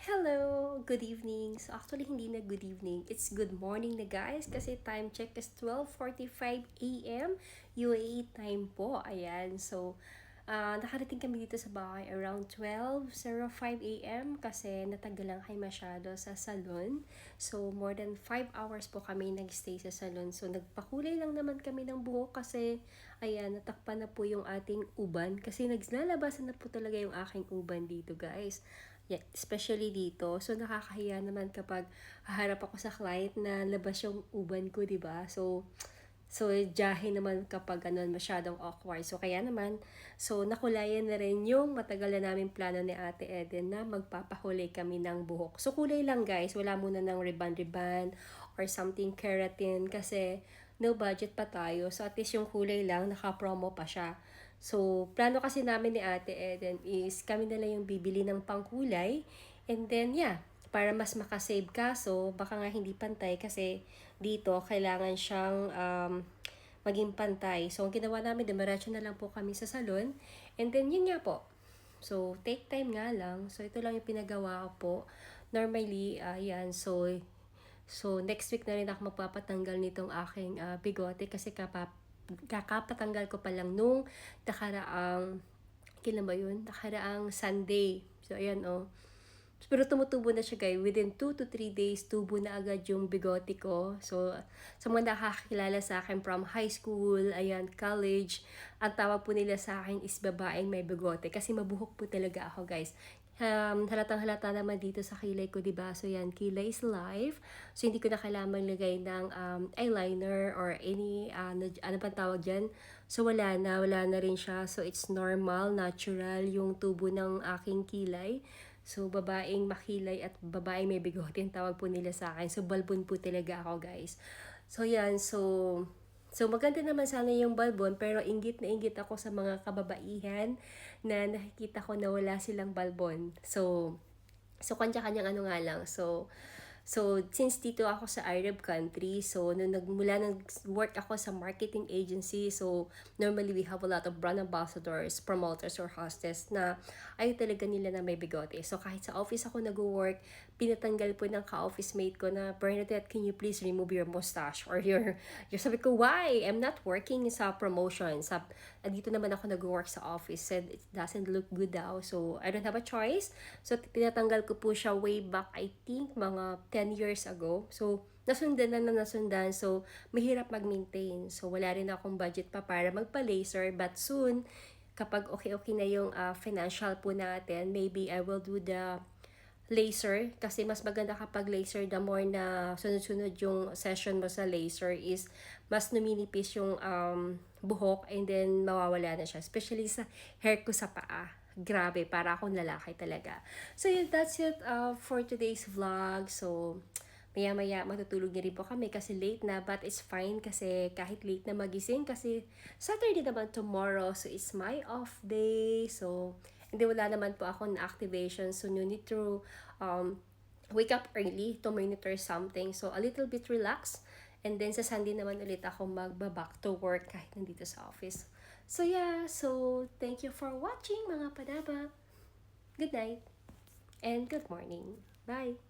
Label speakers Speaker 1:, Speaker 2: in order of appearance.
Speaker 1: Hello! Good evening. So actually hindi na good evening. It's good morning na guys kasi time check is 12:45 a.m. UAE time po. Ayan. So nakarating kami dito sa bahay around 12:05 a.m. kasi natagal lang kayo masyado sa salon. So more than 5 hours po kami nagstay sa salon. So nagpakulay lang naman kami ng buhok kasi ayan, natakpan na po yung ating uban kasi naglalabasan na po talaga yung aking uban dito guys. Yeah, especially dito. So, nakakahiya naman kapag haharap ako sa client na labas yung uban ko, di ba? So, jahe naman kapag ganun, masyadong awkward. So, kaya naman, so, nakulayan na rin yung matagal na namin plano ni Ate Eden na magpapahuli kami ng buhok. So, kulay lang guys. Wala muna ng ribbon-ribbon or something keratin kasi no budget pa tayo. So, at least yung kulay lang, naka-promo pa siya. So, plano kasi namin ni Ate Eden is kami na lang yung bibili ng pangkulay. And then, yeah, para mas makasave ka. So, baka nga hindi pantay kasi dito kailangan siyang maging pantay. So, ang ginawa namin, dumiretso na lang po kami sa salon. And then, yun nga po. So, take time nga lang. So, ito lang yung pinagawa ko po. Normally, yan. So, next week na rin ako magpapatanggal nitong aking bigote kasi kakapatanggal ko pa lang nung kailan ba yun? Nakaraang Sunday. So, ayan Pero tumutubo na siya guys. Within 2 to 3 days, tubo na agad yung bigote ko. So, sa mga nakakilala sa akin from high school, ayan, college, ang tawag po nila sa akin is babaeng may bigote. Kasi mabuhok po talaga ako guys. Halatang halata naman dito sa kilay ko, diba? So, yan, kilay is life. So, hindi ko na kailangan maglagay ng eyeliner or any, ano pang tawag dyan. So, wala na rin siya. So, it's normal, natural yung tubo ng aking kilay. So, babaeng makilay at babaeng may bigote ang tawag po nila sa akin. So, balbon po talaga ako, guys. So, yan. So maganda naman sana yung balbon, pero inggit na inggit ako sa mga kababaihan na nakikita ko na wala silang balbon. So kanya-kanyang ano nga lang. So, since dito ako sa Arab country, so, mula nag-work ako sa marketing agency, so, normally we have a lot of brand ambassadors, promoters, or hostess na ayaw talaga nila na may bigote. So, kahit sa office ako nag-work, pinatanggal po ng ka-office mate ko na, Bernadette, can you please remove your mustache? Or sabi ko, why? I'm not working sa promotion. Dito naman ako nag-work sa office. Said, it doesn't look good daw. So, I don't have a choice. So, pinatanggal ko po siya way back, I think, mga 10 years ago. So, nasundan. So, mahirap mag-maintain. So, wala rin akong budget pa para magpa-laser. But soon, kapag okay na yung financial po natin, maybe I will do the laser. Kasi mas maganda kapag laser, the more na sunod-sunod yung session mo sa laser is mas numinipis yung buhok and then mawawala na siya. Especially sa hair ko sa paa. Grabe, para akong lalaki talaga. So, yeah, that's it for today's vlog. So, maya-maya matutulog na rin po kami kasi late na, but it's fine kasi kahit late na magising kasi Saturday naman tomorrow, so it's my off day. So, hindi wala naman po ako na activation, so you need to wake up early to monitor something. So, a little bit relaxed. And then, sa Sunday naman ulit ako magba-back to work kahit nandito sa office. So, yeah. So, thank you for watching mga padaba. Good night and good morning. Bye!